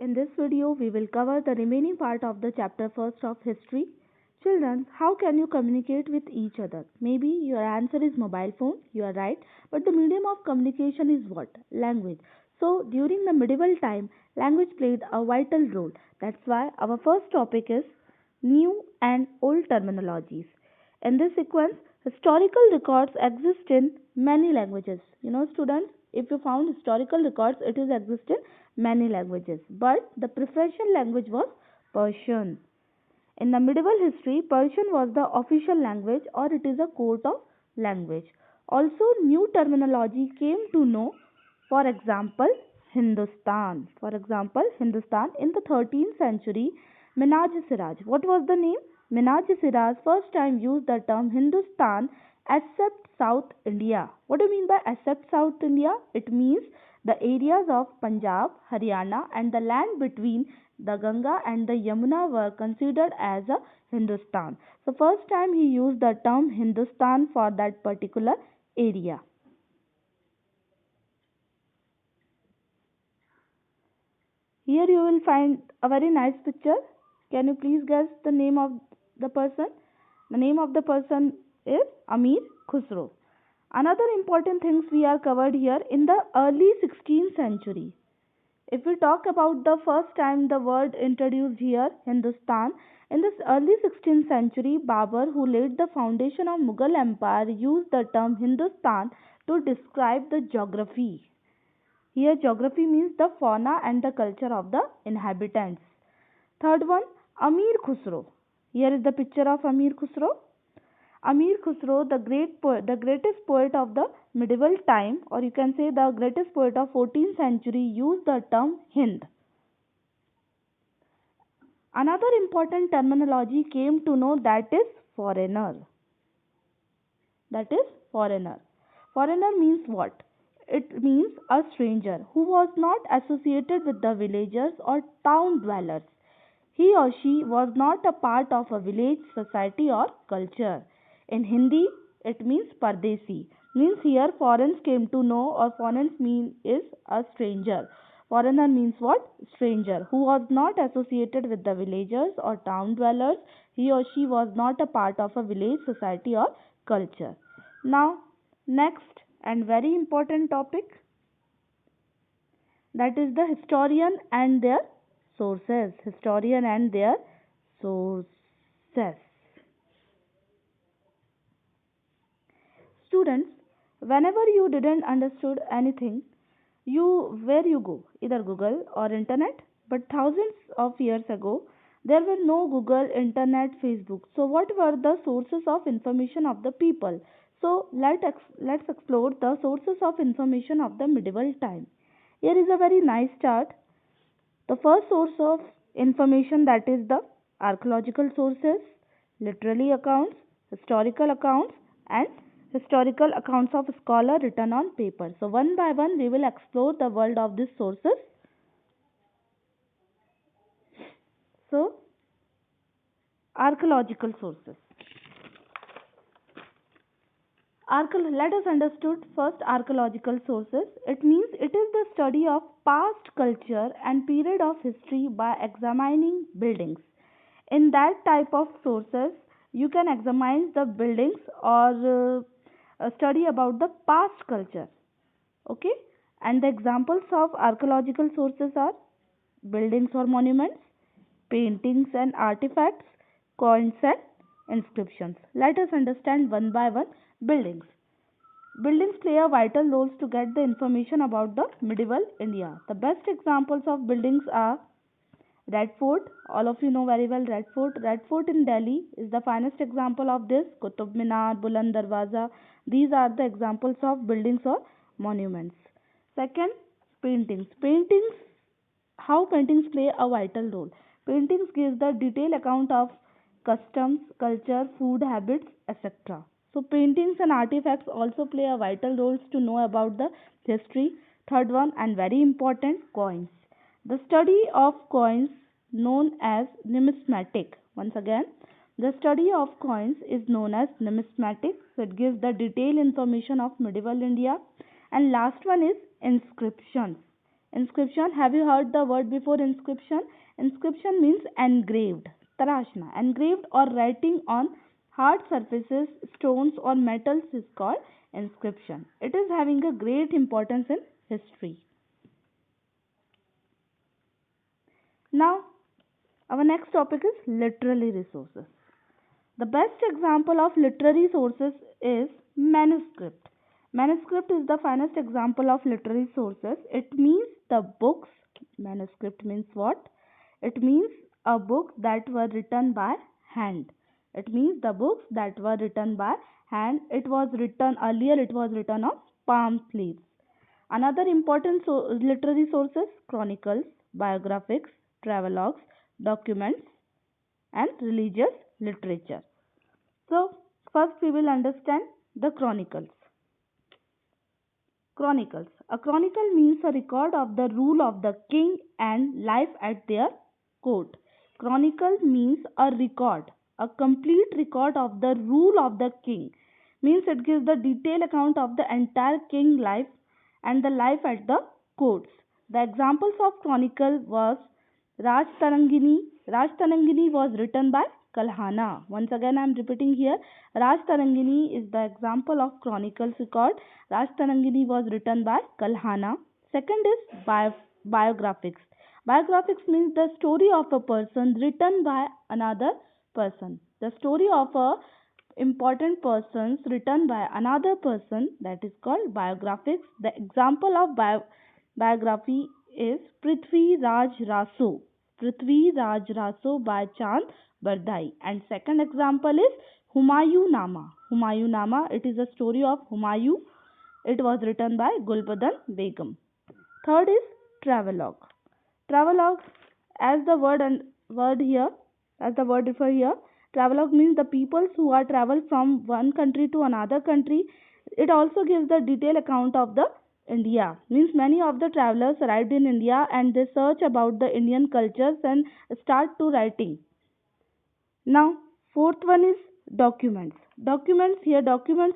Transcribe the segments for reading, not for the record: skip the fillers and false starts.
In this video, we will cover the remaining part of the chapter first of history. Children, how can you communicate with each other? Maybe your answer is mobile phone, you are right, but the medium of communication is what? Language. So, during the medieval time, language played a vital role. That's why our first topic is new and old terminologies. In this sequence, historical records exist in many languages. Students, if you found historical records, it is exist in many languages. But the preferential language was Persian. In the medieval history, Persian was the official language or it is a court of language. Also, new terminology came to know, for example, Hindustan. Hindustan in the 13th century, Minhaj Siraj. What was the name? Minhaj Siraj first time used the term Hindustan except South India. What do you mean by except South India? It means the areas of Punjab, Haryana and the land between the Ganga and the Yamuna were considered as a Hindustan. So first time he used the term Hindustan for that particular area. Here you will find a very nice picture. Can you please guess the name of the person? The name of the person is Amir Khusro. Another important things we are covered here in the early 16th century. If we talk about the first time the word introduced here, Hindustan, in this early 16th century, Babur, who laid the foundation of Mughal Empire, used the term Hindustan to describe the geography. Here, geography means the fauna and the culture of the inhabitants. Third one, Amir Khusro. Here is the picture of Amir Khusro. Amir Khusro, the greatest poet of the medieval time, or you can say the greatest poet of 14th century, used the term Hind. Another important terminology came to know, that is foreigner. That is foreigner. Foreigner means what? It means a stranger who was not associated with the villagers or town dwellers. He or she was not a part of a village society or culture. In Hindi, it means Pardesi. Means here foreigners came to know, or foreigners mean is a stranger. Foreigner means what? Stranger who was not associated with the villagers or town dwellers. He or she was not a part of a village society or culture. Now, next and very important topic, that is the historian and their sources. Historian and their sources. Students, whenever you didn't understood anything, where you go, either Google or internet. But thousands of years ago, there were no Google, internet, Facebook. So what were the sources of information of the people? So let's explore the sources of information of the medieval time. Here is a very nice chart. The first source of information, that is the archaeological sources, literary accounts, historical accounts and historical accounts of scholar written on paper. So one by one we will explore the world of these sources. So archaeological sources. Let us understood first archaeological sources. It means it is the study of past culture and period of history by examining buildings. In that type of sources, you can examine the buildings or study about the past culture. Okay, and the examples of archaeological sources are buildings or monuments, paintings and artifacts, coins and inscriptions. Let us understand one by one. Buildings. Buildings play a vital role to get the information about the medieval India. The best examples of buildings are Red Fort. All of you know very well Red Fort. Red Fort in Delhi is the finest example of this. Qutub Minar, Buland Darwaza. These are the examples of buildings or monuments. Second, paintings. How paintings play a vital role. Paintings give the detailed account of customs, culture, food habits, etc. So paintings and artifacts also play a vital role to know about the history. Third one, and very important, coins. The study of coins known as numismatic. Once again, the study of coins is known as numismatic. So it gives the detailed information of medieval India. And last one is inscriptions. Inscription. Have you heard the word before inscription? Inscription means engraved. Tarashna. Engraved or writing on hard surfaces, stones or metals is called inscription. It is having a great importance in history. Now, our next topic is literary resources. The best example of literary sources is manuscript. Manuscript is the finest example of literary sources. It means the books. Manuscript means what? It means a book that were written by hand. It means the books that were written by hand. It was written earlier, it was written on palm leaves. Another important literary sources: chronicles, biographies, travelogues, documents, and religious literature. So, first we will understand the chronicles. Chronicles. A chronicle means a record of the rule of the king and life at their court. Chronicle means a record, a complete record of the rule of the king. Means it gives the detailed account of the entire king life and the life at the courts. The examples of chronicle was Raj Tarangini. Raj Tarangini was written by Kalhana. Once again I am repeating here. Raj Tarangini is the example of chronicles record. Raj Tarangini was written by Kalhana. Second is biographics. Biographics means the story of a person written by another person. The story of a important persons written by another person, that is called biographics. The example of biography is Prithvi Raj Raso. Prithvi Raj Raso by Chand Bardai. And second example is Humayun Nama. Humayun Nama, it is a story of Humayun. It was written by Gulbadan Begum. Third is travelogue. Travelogue, as the word here, as the word refer here, travelogue means the peoples who are travel from one country to another country. It also gives the detailed account of the India. Means many of the travelers arrived in India and they search about the Indian cultures and start to writing. Now, fourth one is documents. Documents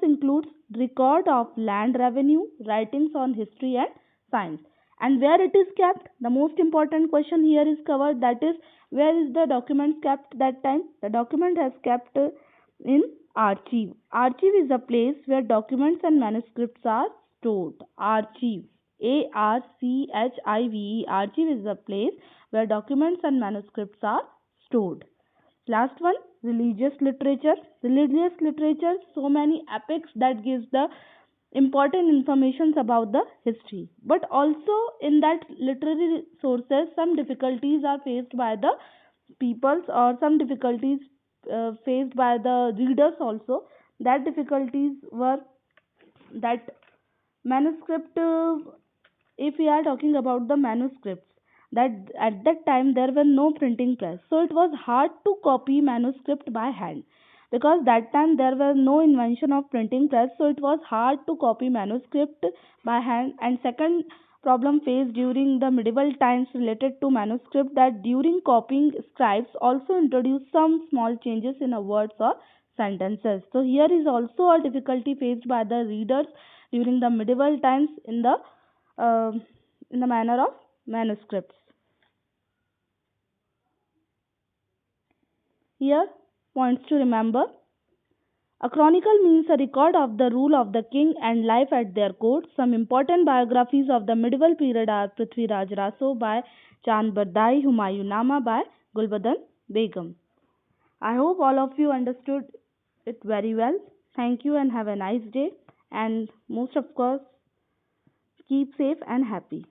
includes record of land revenue, writings on history and science. And where it is kept? The most important question here is covered, that is, where is the documents kept that time? The document has kept in archive. Archive is a place where documents and manuscripts are stored. Archive. Archive. Archive is a place where documents and manuscripts are stored. Last one, religious literature. Religious literature, so many epics that gives the important informations about the history. But also in that literary sources, some difficulties are faced by the peoples, or some difficulties faced by the readers also. That difficulties were that manuscript, if we are talking about the manuscripts, that at that time there were no printing press, so it was hard to copy manuscript by hand, because that time there was no invention of printing press, so it was hard to copy manuscript by hand. And second problem faced during the medieval times related to manuscript, that during copying scribes also introduced some small changes in a words or sentences. So here is also a difficulty faced by the readers during the medieval times uh, in the manner of manuscripts. Here, points to remember: a chronicle means a record of the rule of the king and life at their court. Some important biographies of the medieval period are Prithvi Raj Raso by Chand Bardai, Humayun Nama by Gulbadan Begum. I hope all of you understood it very well. Thank you and have a nice day. And most of course, keep safe and happy.